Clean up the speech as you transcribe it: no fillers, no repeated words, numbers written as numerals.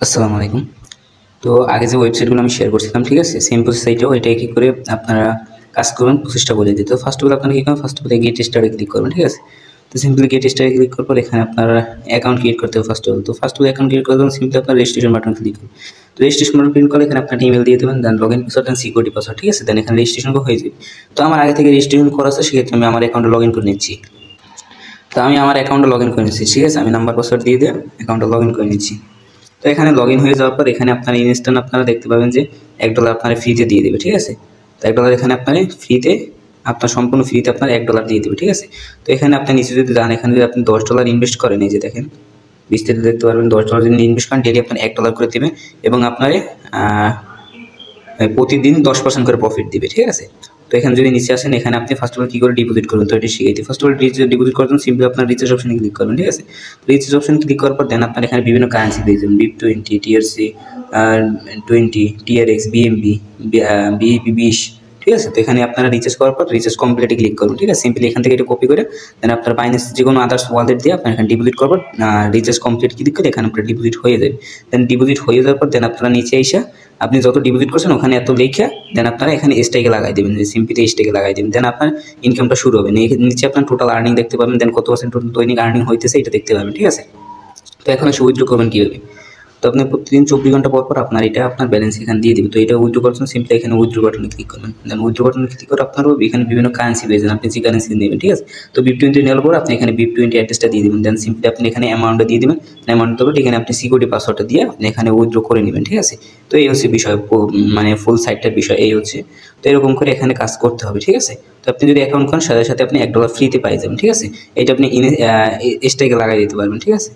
আসসালামু আলাইকুম। তো আগে যে ওয়েবসাইটগুলো আমি শেয়ার করছিলাম, ঠিক আছে? সেম প্রসেস এইটাও, এটাই কি করে আপনারা কাজ করবেন প্রসেসটা বলে দিই। তো ফার্স্ট অফ অল আপনারা কি করবেন, ফার্স্ট অফ অল গেট স্টার্টে ক্লিক করবেন, ঠিক আছে? তো সিম্পলি গেট স্টার্টে ক্লিক করার পর এখানে আপনারা অ্যাকাউন্ট ক্রিয়েট করতে হবে ফার্স্ট অফ অল। তো first of all account create করার জন্য সিম্পলি আপনার রেজিস্ট্রেশন বাটন ক্লিক করুন। তো রেজিস্ট্রেশন বাটন ক্লিক করলে এখানে আপনার ইমেল দিয়ে দেবেন, দেন লগইন পাসওয়ার্ড, দেন সিকিউরিটি পাসওয়ার্ড, ঠিক আছে? দেন এখানে রেজিস্ট্রেশন হয়ে যাবে। তো আমার আগে থেকে রেজিস্ট্রেশন করা আছে, সেক্ষেত্রে আমি আমার অ্যাকাউন্টে লগইন করে নিচ্ছি। তো আমি আমার অ্যাকাউন্টে লগইন করে নিচ্ছি, ঠিক আছে? আমি নাম্বার পাসওয়ার্ড দিয়ে অ্যাকাউন্টে লগইন করে নিচ্ছি। তো এখানে লগইন হয়ে যাওয়ার পর এখানে আপনারা ইনস্ট্যান্ট আপনারা দেখতে পাবেন যে $1 আপনারা ফ্রিতে দিয়ে দেবে, ঠিক আছে? তো $1 এখানে আপনারা ফ্রিতে, আপনার সম্পূর্ণ ফ্রিতে আপনার $1 দিয়ে দেবে, ঠিক আছে? তো এখানে আপনি নিচে যদি যান, এখানে যদি আপনি $10 ইনভেস্ট করেন, এই যে দেখেন বিস্তারিত দেখতে পারবেন, $10 যদি ইনভেস্ট করেন ডেলি আপনার $1 করে দেবে এবং আপনার প্রতিদিন 10% করে প্রফিট দিবে, ঠিক আছে? তো এখানে যদি নিচে আসেন, এখানে আপনি ফার্স্ট অফ অল কী করে ডিপোজিট করবেন, তো এটা শিখাইতে ফার্স্ট অফ অল ডিপোজিট করার জন্য সিম্পলি আপনার রিচার্জ অপশনে ক্লিক করবেন, ঠিক আছে? রিচার্জ অপশন ক্লিক করার পর দেন আপনার এখানে বিভিন্ন কারেন্সি পেয়ে যাবেন, BIP20, TRC 20, TRX, BNB, BEP20, ঠিক আছে? তো এখানে আপনারা রিচার্জ করার পর রিচার্জ কমপ্লিটে ক্লিক করুন, ঠিক আছে? সিম্পলি এখান থেকে এটা কপি করে দেন আপনার বাইন্যান্স যে কোনো আদার্স ওয়ালেট দিয়ে আপনার এখানে ডিপোজিট করার পর রিচার্জ কমপ্লিট ক্লিক করে এখানে আপনার ডিপোজিট হয়ে যাবে। দেন ডিপোজিট হয়ে যাওয়ার পর দেন আপনারা নিচে এসে আপনি যত ডিপোজিট করছেন ওখানে এত লেখা দেন আপনারা এখানে স্টেকে লাগাই দেবেন, সিম্পলি স্টেকে লাগাই দেবেন, দেন আপনার ইনকামটা শুরু হবে। নিচে আপনার টোটাল আর্নিং দেখতে পাবেন, দেন কত পার্সেন্ট দৈনিক আর্নিং হইতেছে এটা দেখতে পাবেন, ঠিক আছে? তো এখন এসে উইথড্র করবেন কীভাবে? তো আপনি প্রতিদিন 24 ঘন্টা পর আপনার এটা আপনার ব্যালেন্স এখানে দিয়ে দেবে। তো এটা উইথড্র করার জন্য সিম্পলি এখানে উইথড্র বাটনে ক্লিক করবেন, দেন উইথড্র বাটনে ক্লিক করে আপনারও এখানে বিভিন্ন কারেন্সি পেয়ে যাবেন, আপনি যে কারেন্সি নেবেন, ঠিক আছে? তো BIP20 নেওয়ার পর আপনি এখানে BIP20 অ্যাড্রেসটা দিয়ে দেবেন, দেন সিম্পলি আপনি এখানে অ্যামাউন্টটা দিয়ে দেবেন, অ্যামাউন্টটা করে এখানে আপনি সিকিউরিটি পাসওয়ার্ডটা দিয়ে আপনি এখানে উইথড্র করে নেবেন, ঠিক আছে? তো এই হচ্ছে বিষয়, মানে ফুল সাইটটার বিষয় এই হচ্ছে। তো এরকম করে এখানে কাজ করতে হবে, ঠিক আছে? তো আপনি যদি অ্যাকাউন্ট করেন সাথে সাথে আপনি $1 ফ্রিতে পাই যাবেন, ঠিক আছে? এটা আপনি স্টেকে লাগাই দিতে পারবেন, ঠিক আছে?